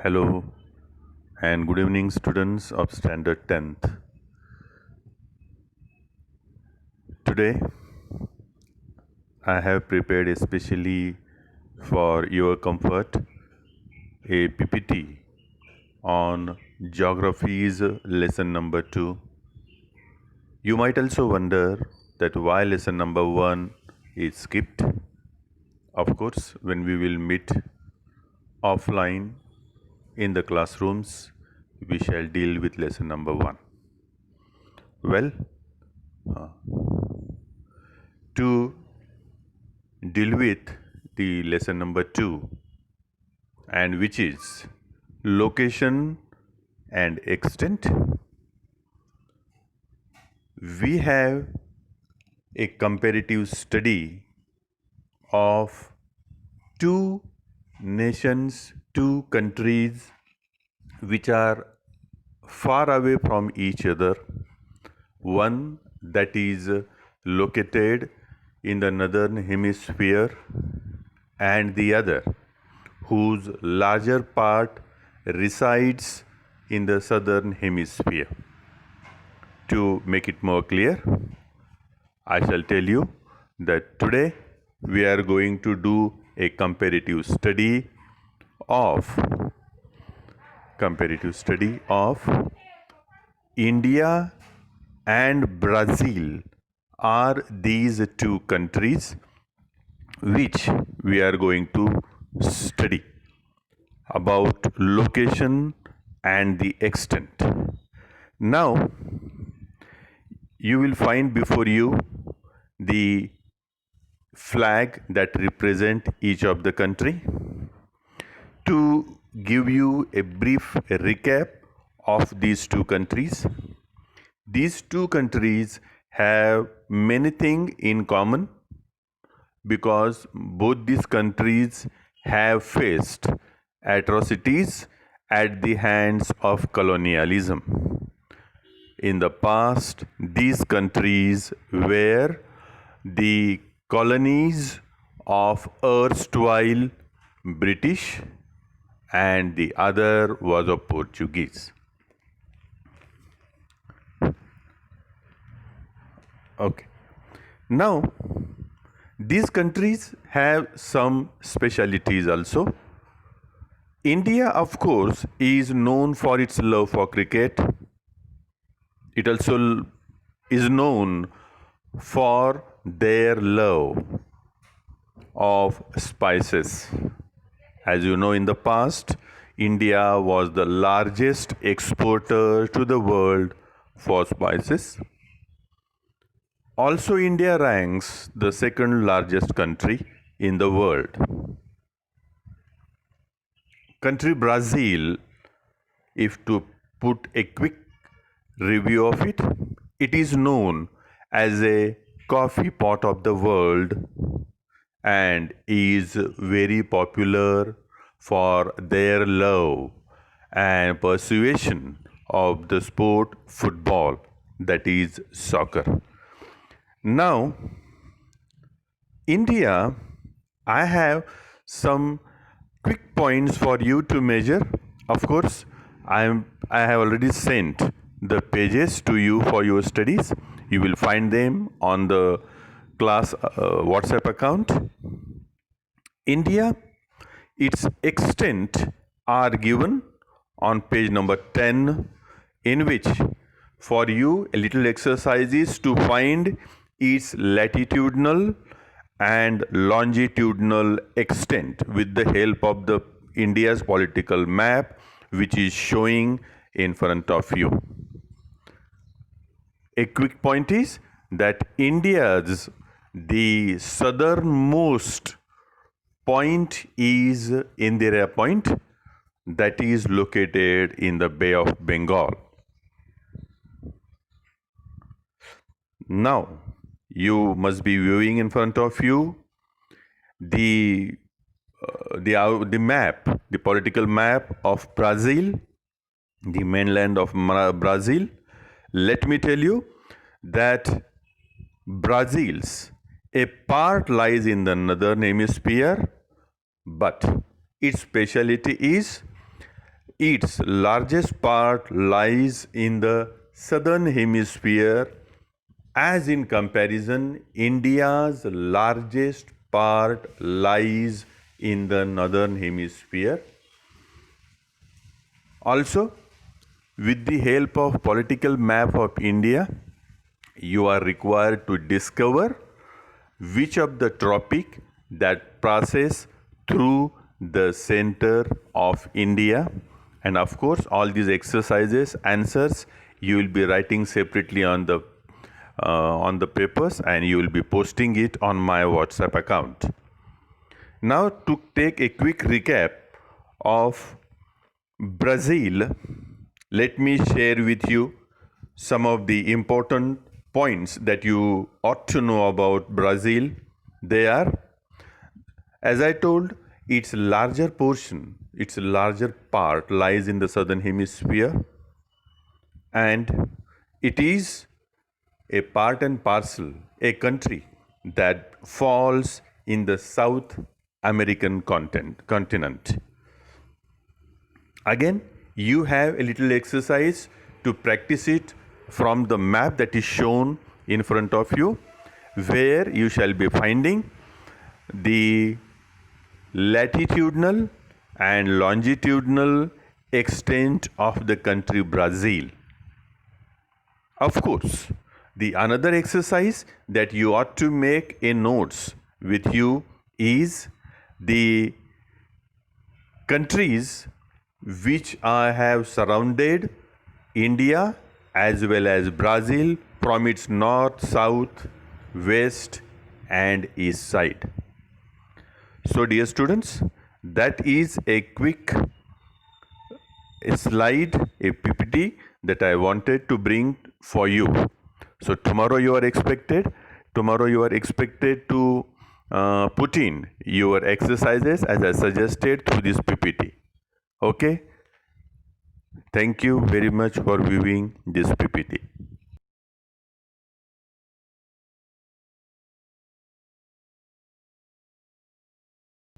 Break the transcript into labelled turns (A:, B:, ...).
A: Hello and good evening, students of Standard 10th. Today, I have prepared especially for your comfort a PPT on Geography's lesson number 2. You might also wonder that why lesson number 1 is skipped. Of course, when we will meet offline in the classrooms, we shall deal with lesson number 1. Well, to deal with the lesson number 2, and which is location and extent, we have a comparative study of two nations, two countries which are far away from each other. One that is located in the northern hemisphere, and the other whose larger part resides in the southern hemisphere. To make it more clear, I shall tell you that today we are going to do a comparative study of India and Brazil are these two countries which we are going to study about location and the extent. Now, you will find before you the flag that represent each of the country. To give you a brief recap of these two countries, these two countries have many things in common because both these countries have faced atrocities at the hands of colonialism. In the past, these countries were the colonies of erstwhile British, and the other was of Portuguese. Okay. Now, these countries have some specialities also. India, of course, is known for its love for cricket. It also is known for their love of spices. As you know, in the past, India was the largest exporter to the world for spices. Also, India ranks the second largest country in the world. Country Brazil, if to put a quick review of it, it is known as a coffee pot of the world and is very popular for their love and persuasion of the sport football, that is soccer. Now, India, I have some quick points for you to measure. Of course, I have already sent the pages to you for your studies. You will find them on the class WhatsApp account. India, its extent are given on page number 10, in which for you a little exercise is to find its latitudinal and longitudinal extent with the help of the India's political map, which is showing in front of you. A quick point is that India's the southernmost point is Indira Point, that is located in the Bay of Bengal. Now, you must be viewing in front of you the map, the political map of Brazil, the mainland of Brazil. Let me tell you that Brazil's a part lies in the northern hemisphere, but its specialty is its largest part lies in the southern hemisphere, as in comparison, India's largest part lies in the northern hemisphere. Also, with the help of political map of India, you are required to discover which of the tropic that passes through the center of India. And of course, all these exercises, answers, you will be writing separately on the papers, and you will be posting it on my WhatsApp account. Now, to take a quick recap of Brazil, let me share with you some of the important points that you ought to know about Brazil. They are, as I told, its larger part lies in the southern hemisphere, and it is a part and parcel, a country that falls in the South American continent. Again, you have a little exercise to practice it from the map that is shown in front of you, where you shall be finding the latitudinal and longitudinal extent of the country Brazil. Of course, the another exercise that you ought to make a notes with you is the countries which I have surrounded India as well as Brazil from its north, south, west and east side. So dear students, that is a quick slide, a PPT that I wanted to bring for you. So tomorrow you are expected to put in your exercises as I suggested through this PPT. Okay. Thank you very much for viewing this PPT.